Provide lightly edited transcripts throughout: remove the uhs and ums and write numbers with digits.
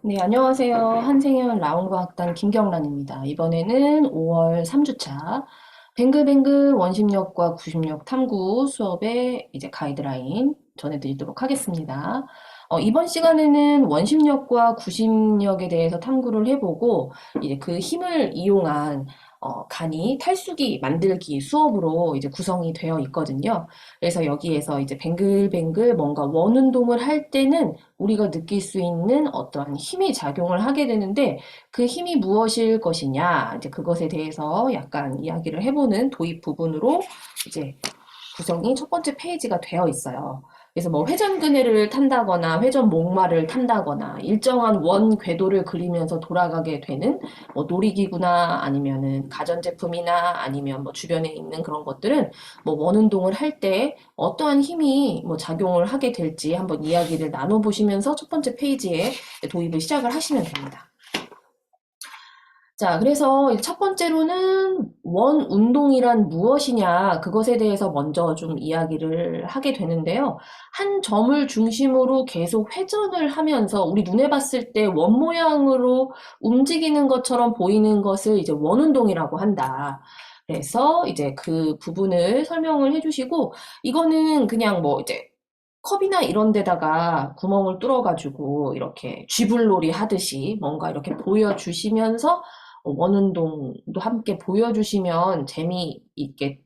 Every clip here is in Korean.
네, 안녕하세요. 한생연 라운과학단 김경란입니다. 이번에는 5월 3주차 뱅글뱅글 원심력과 구심력 탐구 수업의 이제 가이드라인 전해드리도록 하겠습니다. 이번 시간에는 원심력과 구심력에 대해서 탐구를 해보고 이제 그 힘을 이용한 간이 탈수기 만들기 수업으로 이제 구성이 되어 있거든요. 그래서 여기에서 이제 뱅글뱅글 뭔가 원운동을 할 때는 우리가 느낄 수 있는 어떠한 힘이 작용을 하게 되는데 그 힘이 무엇일 것이냐, 이제 그것에 대해서 약간 이야기를 해보는 도입 부분으로 이제 구성이 첫 번째 페이지가 되어 있어요. 그래서 뭐 회전근해를 탄다거나 회전 목마를 탄다거나 일정한 원 궤도를 그리면서 돌아가게 되는 뭐 놀이기구나 아니면은 가전제품이나 아니면 뭐 주변에 있는 그런 것들은 뭐 원운동을 할 때 어떠한 힘이 뭐 작용을 하게 될지 한번 이야기를 나눠보시면서 첫 번째 페이지에 도입을 시작을 하시면 됩니다. 자, 그래서 이제 첫 번째로는 원 운동이란 무엇이냐, 그것에 대해서 먼저 좀 이야기를 하게 되는데요. 한 점을 중심으로 계속 회전을 하면서 우리 눈에 봤을 때 원 모양으로 움직이는 것처럼 보이는 것을 이제 원 운동이라고 한다. 그래서 이제 그 부분을 설명을 해주시고, 이거는 그냥 뭐 이제 컵이나 이런 데다가 구멍을 뚫어가지고 이렇게 쥐불놀이 하듯이 뭔가 이렇게 보여주시면서 원운동도 함께 보여주시면 재미있게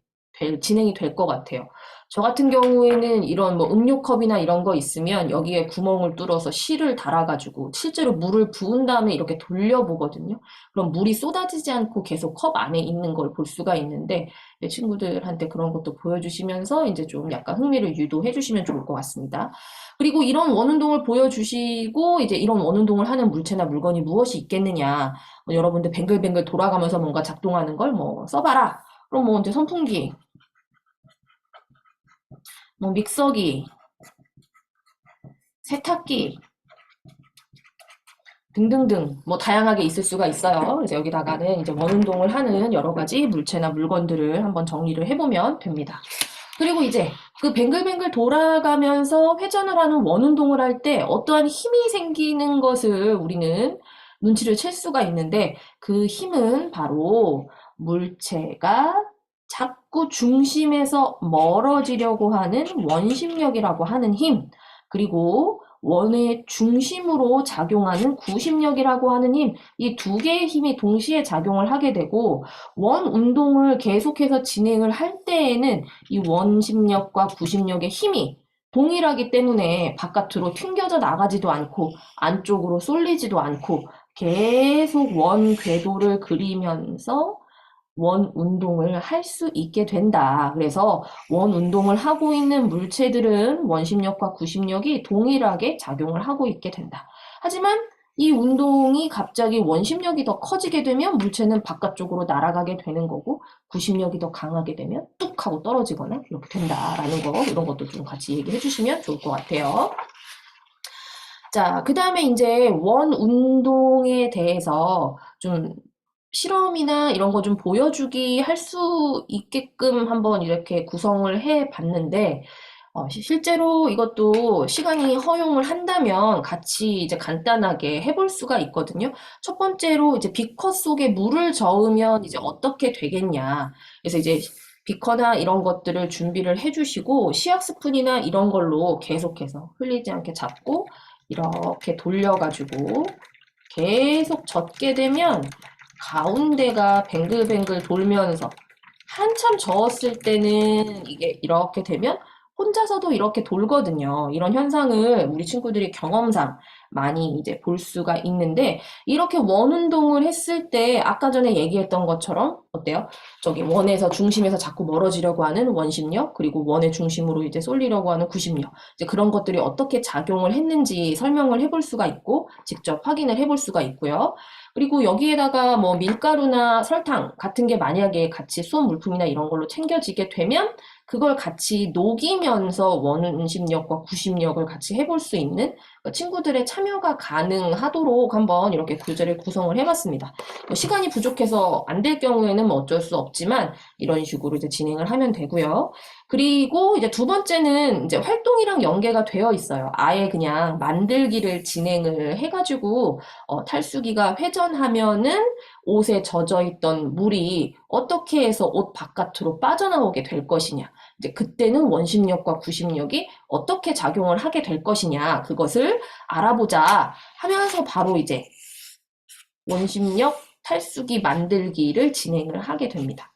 진행이 될 것 같아요. 저 같은 경우에는 이런 뭐 음료컵이나 이런 거 있으면 여기에 구멍을 뚫어서 실을 달아가지고 실제로 물을 부은 다음에 이렇게 돌려보거든요. 그럼 물이 쏟아지지 않고 계속 컵 안에 있는 걸 볼 수가 있는데 내 친구들한테 그런 것도 보여주시면서 이제 좀 약간 흥미를 유도해 주시면 좋을 것 같습니다. 그리고 이런 원운동을 보여주시고 이제 이런 원운동을 하는 물체나 물건이 무엇이 있겠느냐. 여러분들 뱅글뱅글 돌아가면서 뭔가 작동하는 걸 뭐 써봐라. 그럼 뭐 이제 선풍기, 뭐 믹서기, 세탁기 등등등 뭐 다양하게 있을 수가 있어요. 그래서 여기다가는 이제 원운동을 하는 여러 가지 물체나 물건들을 한번 정리를 해보면 됩니다. 그리고 이제 그 뱅글뱅글 돌아가면서 회전을 하는 원운동을 할 때 어떠한 힘이 생기는 것을 우리는 눈치를 챌 수가 있는데 그 힘은 바로 물체가 자꾸 중심에서 멀어지려고 하는 원심력이라고 하는 힘, 그리고 원의 중심으로 작용하는 구심력이라고 하는 힘, 이 두 개의 힘이 동시에 작용을 하게 되고 원 운동을 계속해서 진행을 할 때에는 이 원심력과 구심력의 힘이 동일하기 때문에 바깥으로 튕겨져 나가지도 않고 안쪽으로 쏠리지도 않고 계속 원 궤도를 그리면서 원 운동을 할 수 있게 된다. 그래서 원 운동을 하고 있는 물체들은 원심력과 구심력이 동일하게 작용을 하고 있게 된다. 하지만 이 운동이 갑자기 원심력이 더 커지게 되면 물체는 바깥쪽으로 날아가게 되는 거고 구심력이 더 강하게 되면 뚝 하고 떨어지거나 이렇게 된다라는 거, 이런 것도 좀 같이 얘기해 주시면 좋을 것 같아요. 자, 그 다음에 이제 원 운동에 대해서 좀 실험이나 이런 거 좀 보여주기 할 수 있게끔 한번 이렇게 구성을 해 봤는데, 실제로 이것도 시간이 허용을 한다면 같이 이제 간단하게 해볼 수가 있거든요. 첫 번째로 이제 비커 속에 물을 저으면 이제 어떻게 되겠냐. 그래서 이제 비커나 이런 것들을 준비를 해주시고, 시약 스푼이나 이런 걸로 계속해서 흘리지 않게 잡고, 이렇게 돌려가지고 계속 젓게 되면 가운데가 뱅글뱅글 돌면서 한참 저었을 때는 이게 이렇게 되면 혼자서도 이렇게 돌거든요. 이런 현상을 우리 친구들이 경험상 많이 이제 볼 수가 있는데 이렇게 원 운동을 했을 때 아까 전에 얘기했던 것처럼 어때요? 저기 원에서 중심에서 자꾸 멀어지려고 하는 원심력 그리고 원의 중심으로 이제 쏠리려고 하는 구심력 이제 그런 것들이 어떻게 작용을 했는지 설명을 해볼 수가 있고 직접 확인을 해볼 수가 있고요. 그리고 여기에다가 뭐 밀가루나 설탕 같은 게 만약에 같이 수험 물품이나 이런 걸로 챙겨지게 되면 그걸 같이 녹이면서 원심력과 구심력을 같이 해볼 수 있는 친구들의 참여가 가능하도록 한번 이렇게 교재를 구성을 해봤습니다. 뭐 시간이 부족해서 안 될 경우에는 뭐 어쩔 수 없지만 이런 식으로 이제 진행을 하면 되고요. 그리고 이제 두 번째는 이제 활동이랑 연계가 되어 있어요. 아예 그냥 만들기를 진행을 해가지고 탈수기가 회전하면은 옷에 젖어 있던 물이 어떻게 해서 옷 바깥으로 빠져나오게 될 것이냐. 이제 그때는 원심력과 구심력이 어떻게 작용을 하게 될 것이냐. 그것을 알아보자 하면서 바로 이제 원심력 탈수기 만들기를 진행을 하게 됩니다.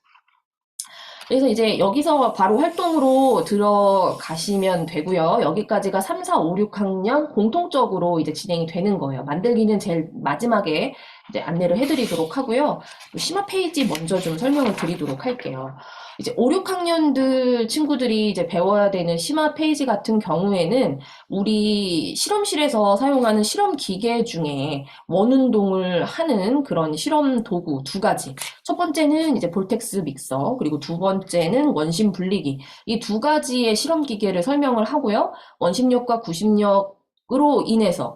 그래서 이제 여기서 바로 활동으로 들어가시면 되고요. 여기까지가 3, 4, 5, 6학년 공통적으로 이제 진행이 되는 거예요. 만들기는 제일 마지막에 이제 안내를 해드리도록 하고요. 심화 페이지 먼저 좀 설명을 드리도록 할게요. 이제 5, 6학년들 친구들이 이제 배워야 되는 심화 페이지 같은 경우에는 우리 실험실에서 사용하는 실험 기계 중에 원운동을 하는 그런 실험 도구 두 가지. 첫 번째는 이제 볼텍스 믹서, 그리고 두 번째는 원심 분리기. 이 두 가지의 실험 기계를 설명을 하고요. 원심력과 구심력으로 인해서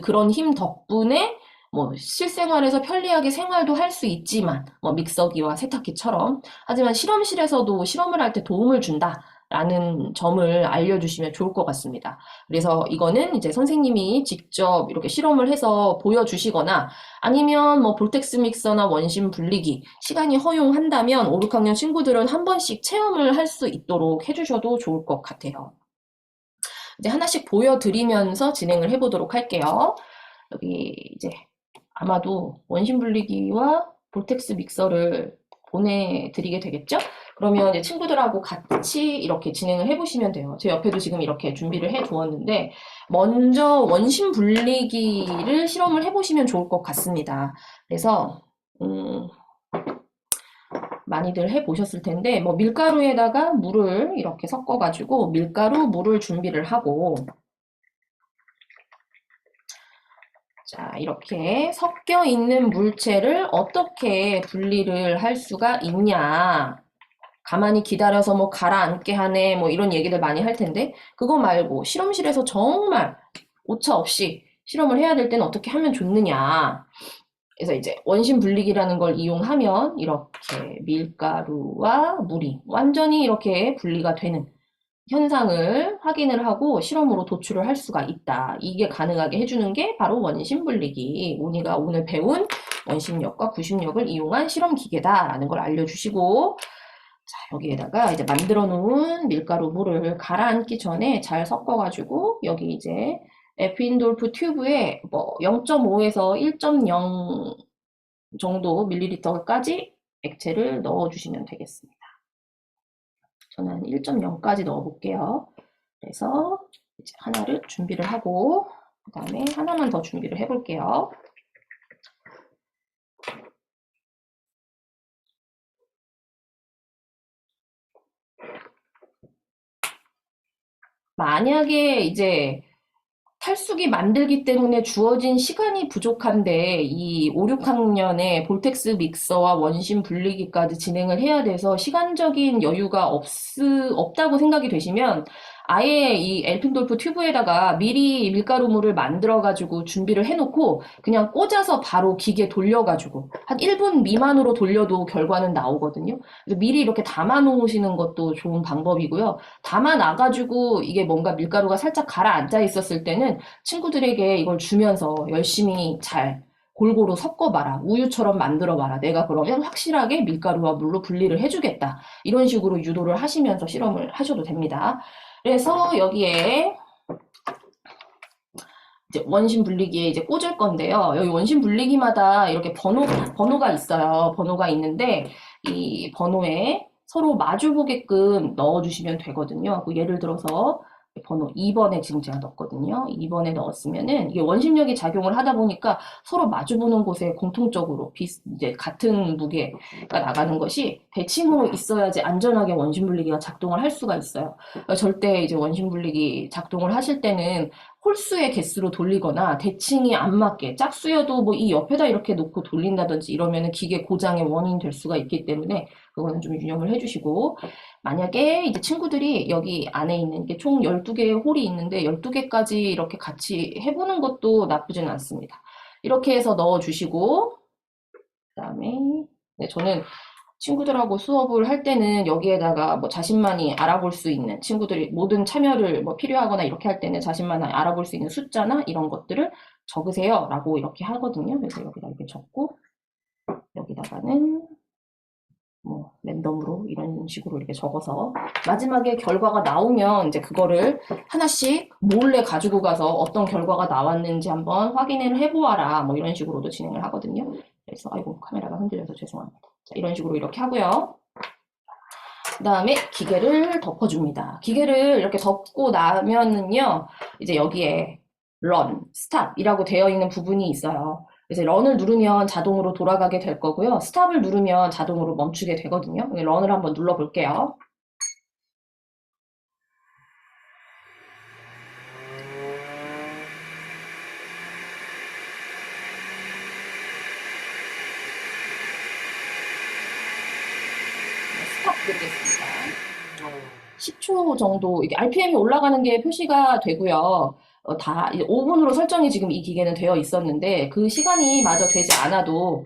그런 힘 덕분에 뭐 실생활에서 편리하게 생활도 할 수 있지만 뭐 믹서기와 세탁기처럼 하지만 실험실에서도 실험을 할 때 도움을 준다라는 점을 알려주시면 좋을 것 같습니다. 그래서 이거는 이제 선생님이 직접 이렇게 실험을 해서 보여주시거나 아니면 뭐 볼텍스 믹서나 원심 분리기 시간이 허용한다면 5, 6학년 친구들은 한 번씩 체험을 할 수 있도록 해주셔도 좋을 것 같아요. 이제 하나씩 보여드리면서 진행을 해보도록 할게요. 여기 이제 아마도 원심 분리기와 볼텍스 믹서를 보내드리게 되겠죠? 그러면 이제 친구들하고 같이 이렇게 진행을 해보시면 돼요. 제 옆에도 지금 이렇게 준비를 해 두었는데 먼저 원심 분리기를 실험을 해보시면 좋을 것 같습니다. 그래서 많이들 해보셨을 텐데 뭐 밀가루에다가 물을 이렇게 섞어가지고 밀가루, 물을 준비를 하고 자, 이렇게 섞여 있는 물체를 어떻게 분리를 할 수가 있냐. 가만히 기다려서 뭐 가라앉게 하네, 뭐 이런 얘기들 많이 할 텐데, 그거 말고 실험실에서 정말 오차 없이 실험을 해야 될 때는 어떻게 하면 좋느냐. 그래서 이제 원심 분리기라는 걸 이용하면 이렇게 밀가루와 물이 완전히 이렇게 분리가 되는 현상을 확인을 하고 실험으로 도출을 할 수가 있다. 이게 가능하게 해주는 게 바로 원심 분리기. 우리가 오늘 배운 원심력과 구심력을 이용한 실험 기계다라는 걸 알려주시고, 자, 여기에다가 이제 만들어 놓은 밀가루 물을 가라앉기 전에 잘 섞어가지고, 여기 이제 에프인돌프 튜브에 뭐 0.5에서 1.0 정도 밀리리터까지 액체를 넣어주시면 되겠습니다. 저는 1.0까지 넣어볼게요. 그래서 이제 하나를 준비를 하고 그 다음에 하나만 더 준비를 해볼게요. 만약에 이제 탈수기 만들기 때문에 주어진 시간이 부족한데 이 5, 6학년에 볼텍스 믹서와 원심 분리기까지 진행을 해야 돼서 시간적인 여유가 없다고 생각이 되시면 아예 이 엘핀돌프 튜브에다가 미리 밀가루물을 만들어가지고 준비를 해놓고 그냥 꽂아서 바로 기계 돌려가지고 한 1분 미만으로 돌려도 결과는 나오거든요. 그래서 미리 이렇게 담아 놓으시는 것도 좋은 방법이고요. 담아놔가지고 이게 뭔가 밀가루가 살짝 가라앉아 있었을 때는 친구들에게 이걸 주면서 열심히 잘 골고루 섞어봐라. 우유처럼 만들어봐라. 내가 그러면 확실하게 밀가루와 물로 분리를 해주겠다. 이런 식으로 유도를 하시면서 실험을 하셔도 됩니다. 그래서 여기에 이제 원심 분리기에 이제 꽂을 건데요. 여기 원심 분리기마다 이렇게 번호가 있어요. 번호가 있는데 이 번호에 서로 마주 보게끔 넣어주시면 되거든요. 예를 들어서 번호 2번에 지금 제가 넣었거든요. 2번에 넣었으면은 이게 원심력이 작용을 하다 보니까 서로 마주보는 곳에 공통적으로 이제 같은 무게가 나가는 것이 대칭으로 있어야지 안전하게 원심 분리기가 작동을 할 수가 있어요. 절대 이제 원심 분리기 작동을 하실 때는 홀수의 개수로 돌리거나 대칭이 안 맞게 짝수여도 뭐 이 옆에다 이렇게 놓고 돌린다든지 이러면은 기계 고장의 원인이 될 수가 있기 때문에 그거는 좀 유념을 해주시고 만약에 이제 친구들이 여기 안에 있는 게 총 12개의 홀이 있는데 12개까지 이렇게 같이 해보는 것도 나쁘지는 않습니다. 이렇게 해서 넣어주시고 그 다음에 네, 저는 친구들하고 수업을 할 때는 여기에다가 뭐 자신만이 알아볼 수 있는 친구들이 모든 참여를 뭐 필요하거나 이렇게 할 때는 자신만이 알아볼 수 있는 숫자나 이런 것들을 적으세요 라고 이렇게 하거든요. 그래서 여기다 이렇게 적고 여기다가는 뭐 랜덤으로 이런 식으로 이렇게 적어서 마지막에 결과가 나오면 이제 그거를 하나씩 몰래 가지고 가서 어떤 결과가 나왔는지 한번 확인을 해보아라 뭐 이런 식으로도 진행을 하거든요. 그래서 아이고 카메라가 흔들려서 죄송합니다. 자, 이런 식으로 이렇게 하고요. 그 다음에 기계를 덮어줍니다. 기계를 이렇게 덮고 나면은요, 이제 여기에 run, stop 이라고 되어 있는 부분이 있어요. 그래서 run을 누르면 자동으로 돌아가게 될 거고요. stop을 누르면 자동으로 멈추게 되거든요. run을 한번 눌러볼게요. 스탑 누르겠습니다. 10초 정도 이게 RPM이 올라가는 게 표시가 되고요. 다 이제 5분으로 설정이 지금 이 기계는 되어 있었는데 그 시간이 마저 되지 않아도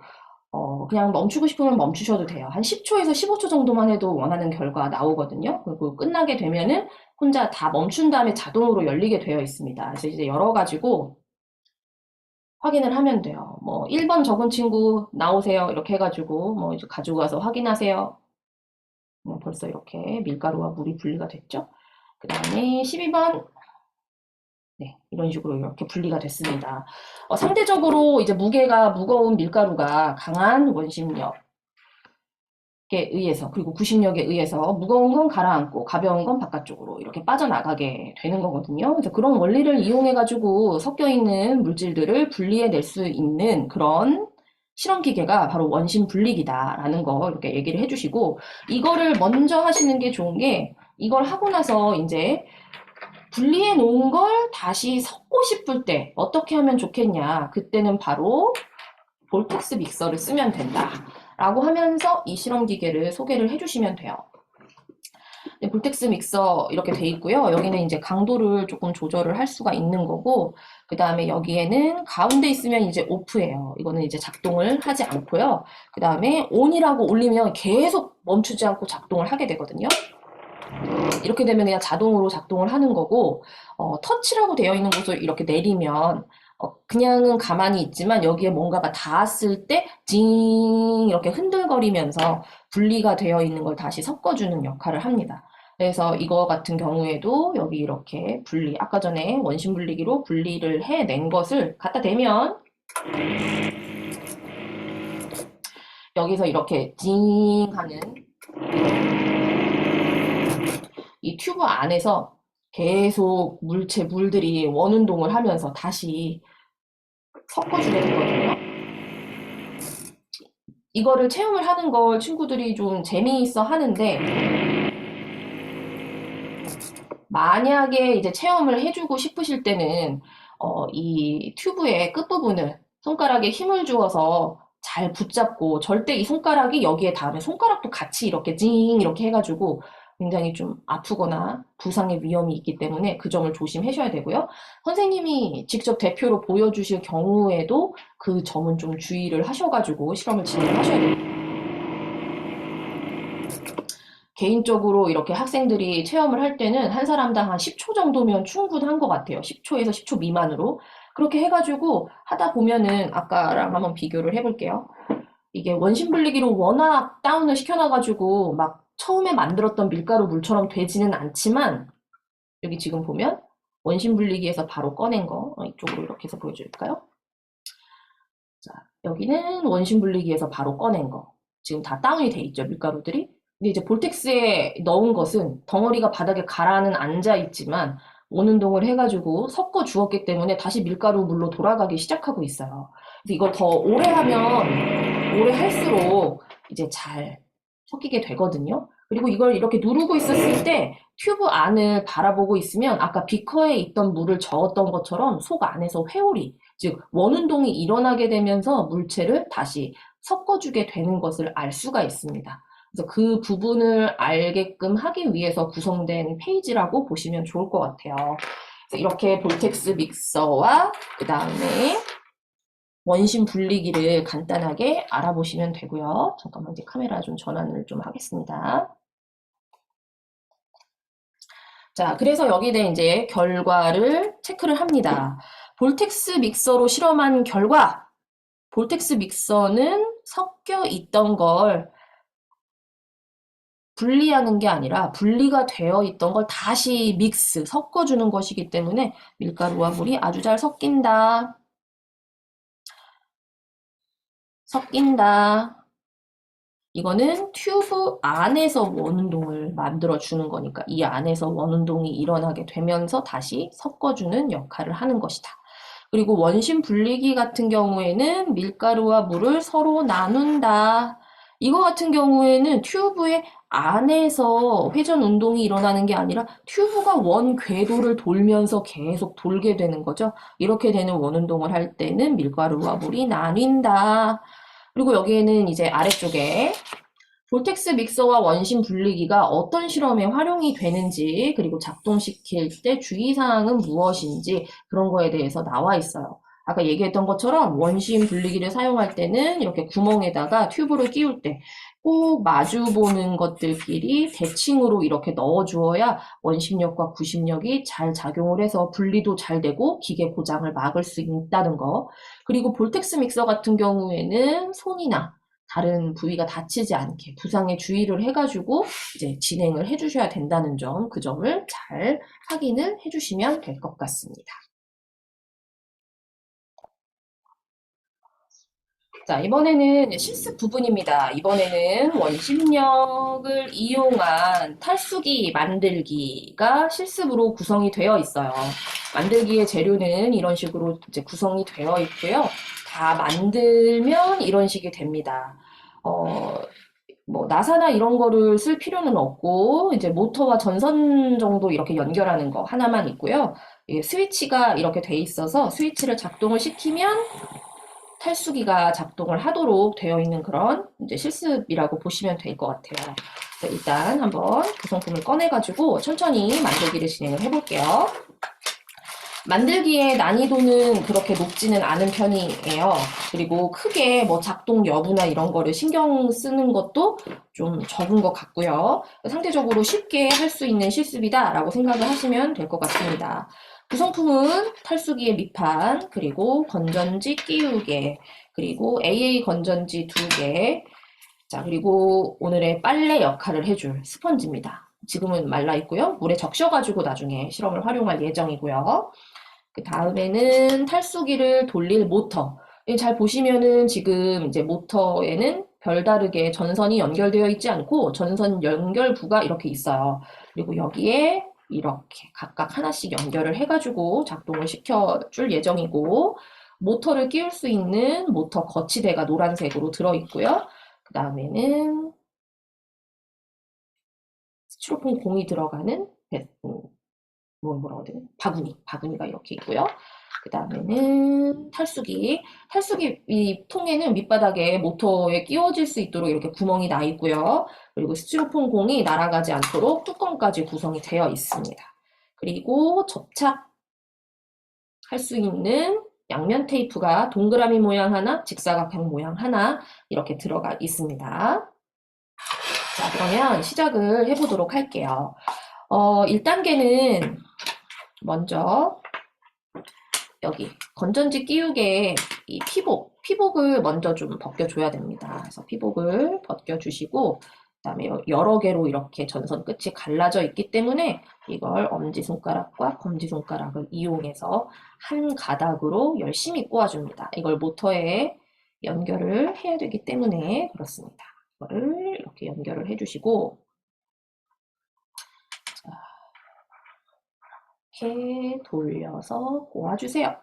그냥 멈추고 싶으면 멈추셔도 돼요. 한 10초에서 15초 정도만 해도 원하는 결과 나오거든요. 그리고 끝나게 되면은 혼자 다 멈춘 다음에 자동으로 열리게 되어 있습니다. 그래서 이제 열어가지고 확인을 하면 돼요. 뭐 1번 적은 친구 나오세요. 이렇게 해가지고 뭐 이제 가지고 가서 확인하세요. 벌써 이렇게 밀가루와 물이 분리가 됐죠. 그 다음에 12번 네, 이런 식으로 이렇게 분리가 됐습니다. 상대적으로 이제 무게가 무거운 밀가루가 강한 원심력에 의해서 그리고 구심력에 의해서 무거운 건 가라앉고 가벼운 건 바깥쪽으로 이렇게 빠져나가게 되는 거거든요. 그래서 그런 원리를 이용해 가지고 섞여 있는 물질들을 분리해낼 수 있는 그런 실험 기계가 바로 원심 분리기다라는 거 이렇게 얘기를 해주시고 이거를 먼저 하시는 게 좋은 게 이걸 하고 나서 이제 분리해 놓은 걸 다시 섞고 싶을 때 어떻게 하면 좋겠냐. 그때는 바로 볼텍스 믹서를 쓰면 된다. 라고 하면서 이 실험 기계를 소개를 해주시면 돼요. 볼텍스 믹서 이렇게 돼 있고요. 여기는 이제 강도를 조금 조절을 할 수가 있는 거고, 그 다음에 여기에는 가운데 있으면 이제 오프예요. 이거는 이제 작동을 하지 않고요. 그 다음에 온이라고 올리면 계속 멈추지 않고 작동을 하게 되거든요. 이렇게 되면 그냥 자동으로 작동을 하는 거고 터치라고 되어 있는 곳을 이렇게 내리면 그냥은 가만히 있지만 여기에 뭔가가 닿았을 때 징 이렇게 흔들거리면서 분리가 되어 있는 걸 다시 섞어주는 역할을 합니다. 그래서 이거 같은 경우에도 여기 이렇게 분리, 아까 전에 원심 분리기로 분리를 해낸 것을 갖다 대면 여기서 이렇게 징 하는 이 튜브 안에서 계속 물들이 원운동을 하면서 다시 섞어주게 되거든요. 이거를 체험을 하는 걸 친구들이 좀 재미있어 하는데 만약에 이제 체험을 해주고 싶으실 때는 이 튜브의 끝부분을 손가락에 힘을 주어서 잘 붙잡고 절대 이 손가락이 여기에 닿으면 손가락도 같이 이렇게 징 이렇게 해가지고 굉장히 좀 아프거나 부상의 위험이 있기 때문에 그 점을 조심하셔야 되고요. 선생님이 직접 대표로 보여주실 경우에도 그 점은 좀 주의를 하셔가지고 실험을 진행하셔야 됩니다. 개인적으로 이렇게 학생들이 체험을 할 때는 한 사람당 한 10초 정도면 충분한 것 같아요. 10초에서 10초 미만으로. 그렇게 해가지고 하다 보면은 아까랑 한번 비교를 해볼게요. 이게 원심 분리기로 워낙 다운을 시켜놔가지고 막 처음에 만들었던 밀가루 물처럼 되지는 않지만 여기 지금 보면 원심 분리기에서 바로 꺼낸 거 이쪽으로 이렇게 해서 보여줄까요? 자, 여기는 원심 분리기에서 바로 꺼낸 거. 지금 다 다운이 돼 있죠, 밀가루들이. 근데 이제 볼텍스에 넣은 것은 덩어리가 바닥에 가라앉아 앉아 있지만 원운동을 해가지고 섞어 주었기 때문에 다시 밀가루 물로 돌아가기 시작하고 있어요. 그래서 이걸 더 오래 하면 오래 할수록 이제 잘 섞이게 되거든요. 그리고 이걸 이렇게 누르고 있었을 때 튜브 안을 바라보고 있으면 아까 비커에 있던 물을 저었던 것처럼 속 안에서 회오리, 즉 원운동이 일어나게 되면서 물체를 다시 섞어주게 되는 것을 알 수가 있습니다. 그래서 그 부분을 알게끔 하기 위해서 구성된 페이지라고 보시면 좋을 것 같아요. 그래서 이렇게 볼텍스 믹서와 그 다음에 원심 분리기를 간단하게 알아보시면 되고요. 잠깐만 이제 카메라 좀 전환을 좀 하겠습니다. 자, 그래서 여기에 이제 결과를 체크를 합니다. 볼텍스 믹서로 실험한 결과, 볼텍스 믹서는 섞여 있던 걸 분리하는 게 아니라 분리가 되어 있던 걸 다시 섞어주는 것이기 때문에 밀가루와 물이 아주 잘 섞인다. 섞인다. 이거는 튜브 안에서 원운동을 만들어주는 거니까 이 안에서 원운동이 일어나게 되면서 다시 섞어주는 역할을 하는 것이다. 그리고 원심 분리기 같은 경우에는 밀가루와 물을 서로 나눈다. 이거 같은 경우에는 튜브의 안에서 회전 운동이 일어나는 게 아니라 튜브가 원 궤도를 돌면서 계속 돌게 되는 거죠. 이렇게 되는 원운동을 할 때는 밀가루와 물이 나뉜다. 그리고 여기에는 이제 아래쪽에 볼텍스 믹서와 원심 분리기가 어떤 실험에 활용이 되는지, 그리고 작동시킬 때 주의사항은 무엇인지 그런 거에 대해서 나와 있어요. 아까 얘기했던 것처럼 원심 분리기를 사용할 때는 이렇게 구멍에다가 튜브를 끼울 때 꼭 마주보는 것들끼리 대칭으로 이렇게 넣어주어야 원심력과 구심력이 잘 작용을 해서 분리도 잘 되고 기계 고장을 막을 수 있다는 거. 그리고 볼텍스 믹서 같은 경우에는 손이나 다른 부위가 다치지 않게 부상에 주의를 해가지고 이제 진행을 해주셔야 된다는 점, 그 점을 잘 확인을 해주시면 될 것 같습니다. 자, 이번에는 실습 부분입니다. 이번에는 원심력을 이용한 탈수기 만들기가 실습으로 구성이 되어 있어요. 만들기의 재료는 이런 식으로 이제 구성이 되어 있고요. 다 만들면 이런 식이 됩니다. 뭐 나사나 이런 거를 쓸 필요는 없고 이제 모터와 전선 정도 이렇게 연결하는 거 하나만 있고요. 스위치가 이렇게 돼 있어서 스위치를 작동을 시키면 탈수기가 작동을 하도록 되어 있는 그런 이제 실습이라고 보시면 될 것 같아요. 일단 한번 구성품을 꺼내가지고 천천히 만들기를 진행을 해볼게요. 만들기의 난이도는 그렇게 높지는 않은 편이에요. 그리고 크게 뭐 작동 여부나 이런 거를 신경 쓰는 것도 좀 적은 것 같고요. 상대적으로 쉽게 할 수 있는 실습이다라고 생각을 하시면 될 것 같습니다. 구성품은 탈수기의 밑판, 그리고 건전지 끼우개, 그리고 AA 건전지 2개, 자, 그리고 오늘의 빨래 역할을 해줄 스펀지입니다. 지금은 말라 있고요. 물에 적셔가지고 나중에 실험을 활용할 예정이고요. 그 다음에는 탈수기를 돌릴 모터. 잘 보시면은 지금 이제 모터에는 별다르게 전선이 연결되어 있지 않고 전선 연결부가 이렇게 있어요. 그리고 여기에 이렇게 각각 하나씩 연결을 해가지고 작동을 시켜줄 예정이고, 모터를 끼울 수 있는 모터 거치대가 노란색으로 들어있고요. 그 다음에는 스티로폼 공이 들어가는 뭐라고 해야 되나? 바구니가 이렇게 있고요. 그 다음에는 탈수기 이 통에는 밑바닥에 모터에 끼워질 수 있도록 이렇게 구멍이 나 있고요. 그리고 스티로폼 공이 날아가지 않도록 뚜껑까지 구성이 되어 있습니다. 그리고 접착할 수 있는 양면 테이프가 동그라미 모양 하나, 직사각형 모양 하나 이렇게 들어가 있습니다. 자, 그러면 시작을 해보도록 할게요. 1단계는 먼저 여기 건전지 끼우개 이 피복을 먼저 좀 벗겨줘야 됩니다. 그래서 피복을 벗겨주시고, 그다음에 여러 개로 이렇게 전선 끝이 갈라져 있기 때문에 이걸 엄지손가락과 검지손가락을 이용해서 한 가닥으로 열심히 꼬아줍니다. 이걸 모터에 연결을 해야 되기 때문에 그렇습니다. 이거를 이렇게 연결을 해주시고, 이렇게 돌려서 꼬아주세요.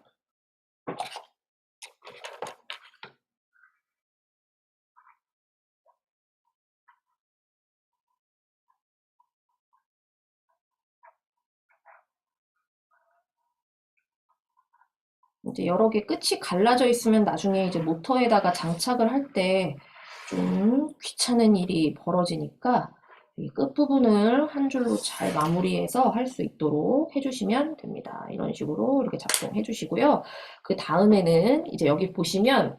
이제 여러 개 끝이 갈라져 있으면 나중에 이제 모터에다가 장착을 할 때 좀 귀찮은 일이 벌어지니까 이 끝부분을 한 줄로 잘 마무리해서 할 수 있도록 해주시면 됩니다. 이런 식으로 이렇게 작동해 주시고요. 그 다음에는 이제 여기 보시면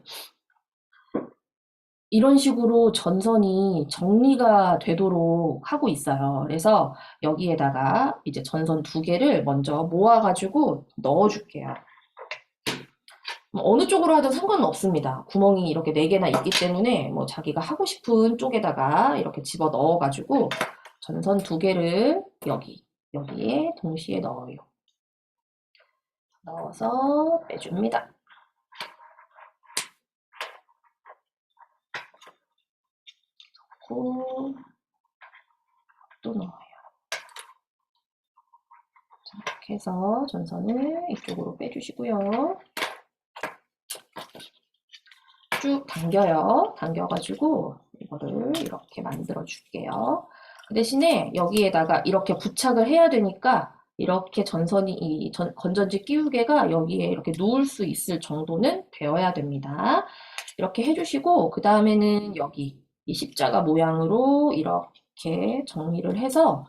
이런 식으로 전선이 정리가 되도록 하고 있어요. 그래서 여기에다가 이제 전선 2개를 먼저 모아가지고 넣어줄게요. 어느 쪽으로 하든 상관은 없습니다. 구멍이 이렇게 4개나 있기 때문에 뭐 자기가 하고 싶은 쪽에다가 이렇게 집어 넣어가지고 전선 2개를 여기에 동시에 넣어요. 넣어서 빼줍니다. 넣고 또 넣어요. 자, 이렇게 해서 전선을 이쪽으로 빼주시고요. 쭉 당겨요. 당겨가지고 이거를 이렇게 만들어 줄게요. 그 대신에 여기에다가 이렇게 부착을 해야 되니까 이렇게 전선이 건전지 끼우개가 여기에 이렇게 누울 수 있을 정도는 되어야 됩니다. 이렇게 해주시고 그 다음에는 여기 이 십자가 모양으로 이렇게 정리를 해서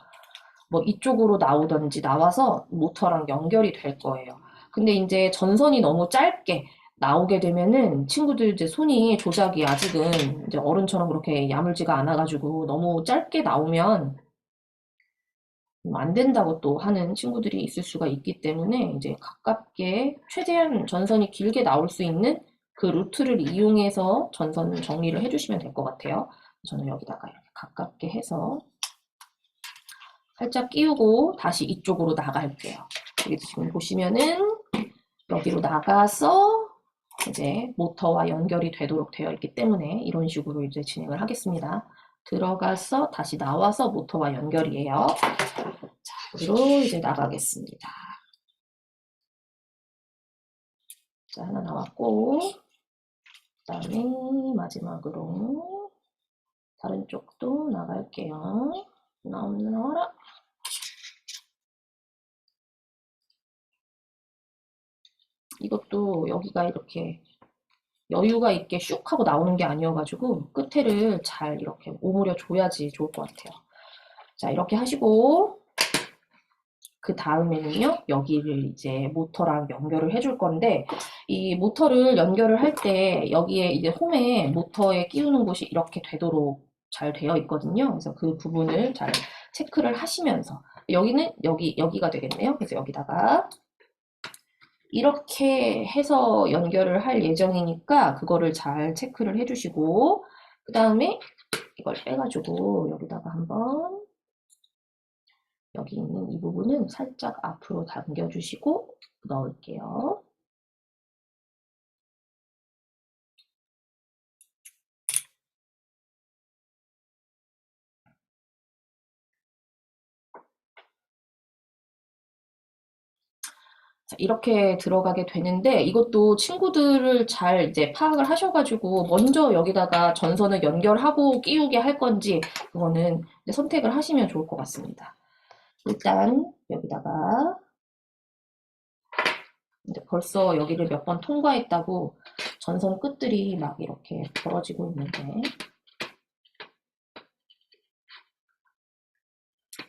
뭐 이쪽으로 나오든지 나와서 모터랑 연결이 될 거예요. 근데 이제 전선이 너무 짧게 나오게 되면은 친구들 이제 손이 조작이 아직은 이제 어른처럼 그렇게 야물지가 않아가지고 너무 짧게 나오면 안 된다고 또 하는 친구들이 있을 수가 있기 때문에 이제 가깝게 최대한 전선이 길게 나올 수 있는 그 루트를 이용해서 전선 정리를 해주시면 될 것 같아요. 저는 여기다가 이렇게 가깝게 해서 살짝 끼우고 다시 이쪽으로 나갈게요. 여기 지금 보시면은 여기로 나가서 이제 모터와 연결이 되도록 되어 있기 때문에 이런 식으로 이제 진행을 하겠습니다. 들어가서 다시 나와서 모터와 연결이에요. 자, 여기로 이제 나가겠습니다. 자, 하나 나왔고, 그 다음에 마지막으로 다른 쪽도 나갈게요. 나와라. 이것도 여기가 이렇게 여유가 있게 슉 하고 나오는 게 아니어가지고 끝에를 잘 이렇게 오므려 줘야지 좋을 것 같아요. 자, 이렇게 하시고 그 다음에는요, 여기를 이제 모터랑 연결을 해줄 건데, 이 모터를 연결을 할 때 여기에 이제 홈에 모터에 끼우는 곳이 이렇게 되도록 잘 되어 있거든요. 그래서 그 부분을 잘 체크를 하시면서, 여기는 여기가 되겠네요. 그래서 여기다가 이렇게 해서 연결을 할 예정이니까 그거를 잘 체크를 해주시고, 그 다음에 이걸 빼가지고 여기다가 한번 여기 있는 이 부분은 살짝 앞으로 당겨주시고 넣을게요. 자, 이렇게 들어가게 되는데 이것도 친구들을 잘 이제 파악을 하셔가지고 먼저 여기다가 전선을 연결하고 끼우게 할 건지 그거는 선택을 하시면 좋을 것 같습니다. 일단 여기다가 이제 벌써 여기를 몇 번 통과했다고 전선 끝들이 막 이렇게 벌어지고 있는데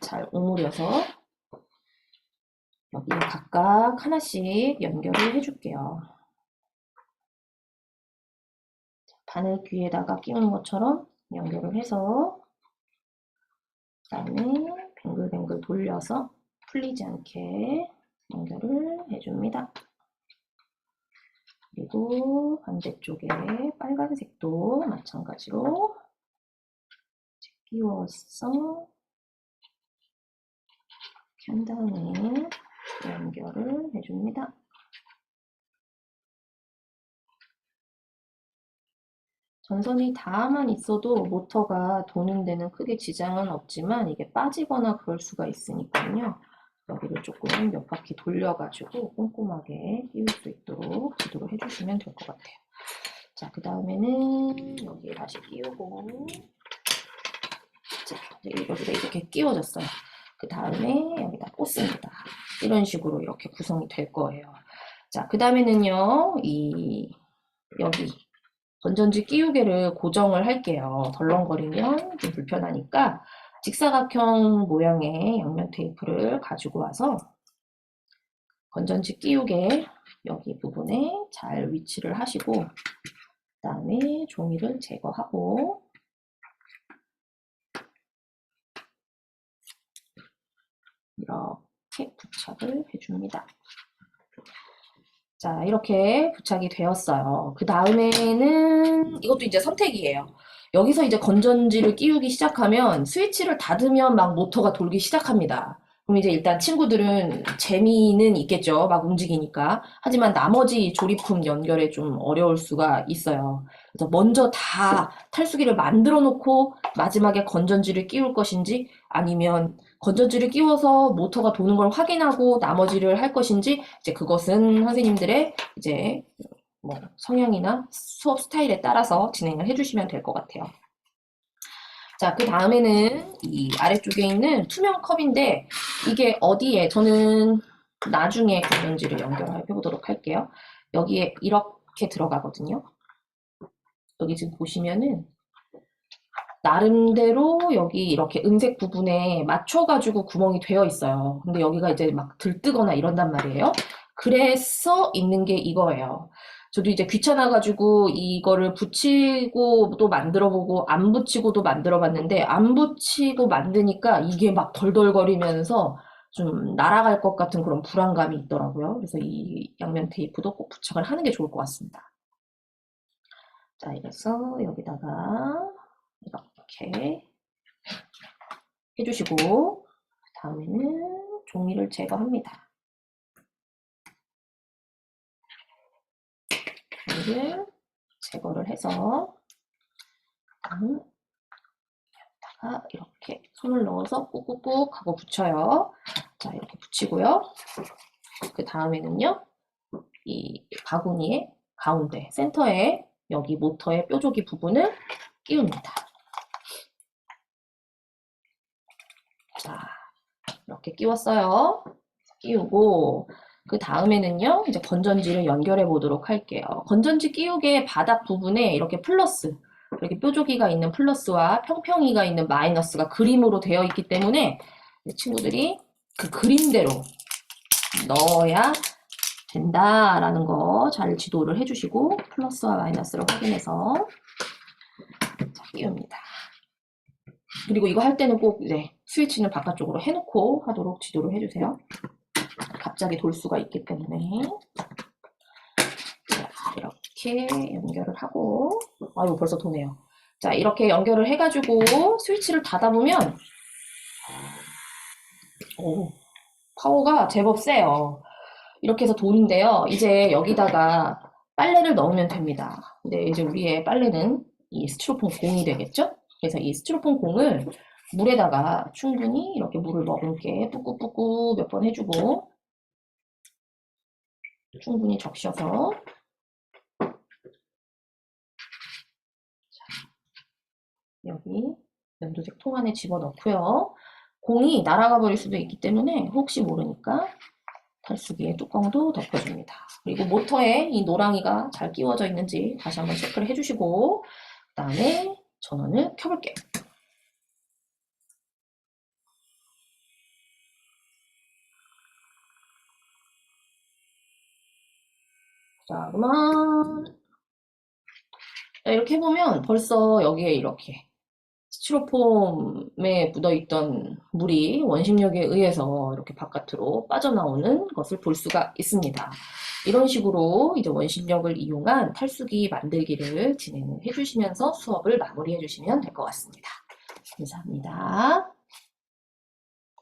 잘 오므려서 여기 각각 하나씩 연결을 해줄게요. 바늘 귀에다가 끼우는 것처럼 연결을 해서 그 다음에 뱅글뱅글 돌려서 풀리지 않게 연결을 해줍니다. 그리고 반대쪽에 빨간색도 마찬가지로 끼워서 이렇게 한 다음에 연결을 해줍니다. 전선이 다만 있어도 모터가 도는 데는 크게 지장은 없지만 이게 빠지거나 그럴 수가 있으니까요. 여기를 조금 몇 바퀴 돌려가지고 꼼꼼하게 끼울 수 있도록 지도를 해주시면 될 것 같아요. 자, 그 다음에는 여기에 다시 끼우고 자, 여기다 이렇게 끼워졌어요. 그 다음에 여기다 꽂습니다. 이런 식으로 이렇게 구성이 될 거예요. 자, 그 다음에는요, 여기 건전지 끼우개를 고정을 할게요. 덜렁거리면 좀 불편하니까 직사각형 모양의 양면 테이프를 가지고 와서 건전지 끼우개 여기 부분에 잘 위치를 하시고 그다음에 종이를 제거하고 이렇게 부착을 해줍니다. 자, 이렇게 부착이 되었어요. 그 다음에는 이것도 이제 선택이에요. 여기서 이제 건전지를 끼우기 시작하면 스위치를 닫으면 막 모터가 돌기 시작합니다. 그럼 이제 일단 친구들은 재미는 있겠죠. 막 움직이니까. 하지만 나머지 조립품 연결에 좀 어려울 수가 있어요. 그래서 먼저 다 탈수기를 만들어 놓고 마지막에 건전지를 끼울 것인지 아니면 건전지를 끼워서 모터가 도는 걸 확인하고 나머지를 할 것인지 이제 그것은 선생님들의 이제 뭐 성향이나 수업 스타일에 따라서 진행을 해주시면 될 것 같아요. 자, 그 다음에는 이 아래쪽에 있는 투명 컵인데 이게 어디에 저는 나중에 건전지를 연결해 보도록 할게요. 여기에 이렇게 들어가거든요. 여기 지금 보시면은 나름대로 여기 이렇게 은색 부분에 맞춰가지고 구멍이 되어 있어요. 근데 여기가 이제 막 들뜨거나 이런단 말이에요. 그래서 있는 게 이거예요. 저도 이제 귀찮아가지고 이거를 붙이고도 만들어보고 안 붙이고도 만들어봤는데 안 붙이고 만드니까 이게 막 덜덜거리면서 좀 날아갈 것 같은 그런 불안감이 있더라고요. 그래서 이 양면 테이프도 꼭 부착을 하는 게 좋을 것 같습니다. 자, 이래서 여기다가 이렇게 해주시고 다음에는 종이를 제거합니다. 종이를 제거를 해서 여기다가 이렇게 손을 넣어서 꾹꾹꾹 하고 붙여요. 자, 이렇게 붙이고요. 그 다음에는요, 이 바구니의 가운데 센터에 여기 모터의 뾰족이 부분을 끼웁니다. 자, 이렇게 끼웠어요. 끼우고 그 다음에는요, 이제 건전지를 연결해 보도록 할게요. 건전지 끼우개 바닥 부분에 이렇게 플러스, 이렇게 뾰족이가 있는 플러스와 평평이가 있는 마이너스가 그림으로 되어 있기 때문에 친구들이 그 그림대로 넣어야 된다라는 거 잘 지도를 해주시고 플러스와 마이너스를 확인해서 자, 끼웁니다. 그리고 이거 할 때는 꼭 이제 스위치는 바깥쪽으로 해놓고 하도록 지도를 해주세요. 갑자기 돌 수가 있기 때문에. 자, 이렇게 연결을 하고 아유 벌써 도네요. 자, 이렇게 연결을 해가지고 스위치를 닫아보면 오, 파워가 제법 세요. 이렇게 해서 도는데요. 이제 여기다가 빨래를 넣으면 됩니다. 근데 이제 우리의 빨래는 이 스티로폼 공이 되겠죠? 그래서 이 스티로폼 공을 물에다가 충분히 이렇게 물을 머금게 뿌꾸뿌꾸 몇 번 해주고 충분히 적셔서 여기 연두색 통 안에 집어넣고요. 공이 날아가 버릴 수도 있기 때문에 혹시 모르니까 탈수기의 뚜껑도 덮어줍니다. 그리고 모터에 이 노랑이가 잘 끼워져 있는지 다시 한번 체크를 해주시고 그 다음에 전원을 켜볼게요. 자, 그만. 자, 이렇게 해보면 벌써 여기에 이렇게 스티로폼에 묻어있던 물이 원심력에 의해서 이렇게 바깥으로 빠져나오는 것을 볼 수가 있습니다. 이런 식으로 이제 원심력을 이용한 탈수기 만들기를 진행해 주시면서 수업을 마무리해 주시면 될 것 같습니다. 감사합니다.